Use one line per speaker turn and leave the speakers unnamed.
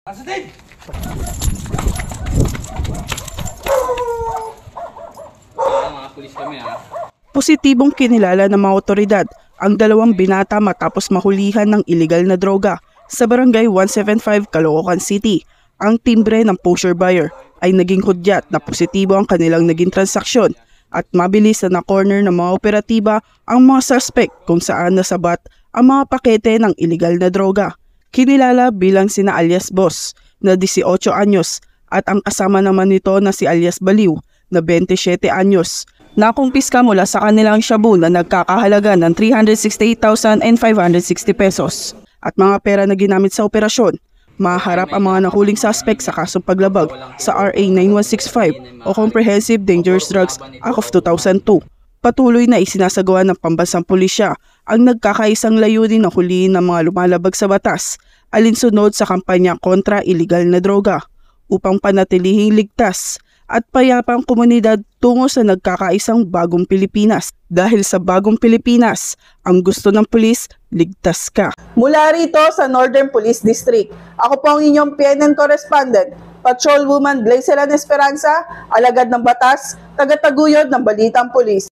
Positive! Mga pulis kami
Positibong kinilala ng mga otoridad ang dalawang binata matapos mahulihan ng iligal na droga sa Barangay 175, Caloocan City. Ang timbre ng pusher buyer ay naging hudyat na positibo ang kanilang naging transaksyon at mabilis na na-corner ng mga operatiba ang mga suspect kung saan nasabat ang mga pakete ng iligal na droga. Kinilala bilang sina alias Boss na 18 anyos at ang kasama naman nito na si alias Baliw na 27 anyos. Nakumpiska mula sa kanilang shabu na nagkakahalaga ng 368,560 pesos at mga pera na ginamit sa operasyon. Maharap ang mga nahuling suspect sa kasong paglabag sa RA 9165 o Comprehensive Dangerous Drugs Act of 2002. Patuloy na isinasagawa ng pambansang pulisya ang nagkakaisang layunin na huliin ng mga lumalabag sa batas alinsunod sa kampanya kontra iligal na droga upang panatilihing ligtas at payapang komunidad tungo sa nagkakaisang bagong Pilipinas. Dahil sa bagong Pilipinas, ang gusto ng pulis, ligtas ka.
Mula rito sa Northern Police District, ako po ang inyong PNN correspondent, Patrolwoman Blazelan Esperanza, alagad ng batas, tagataguyod ng Balitang Pulis.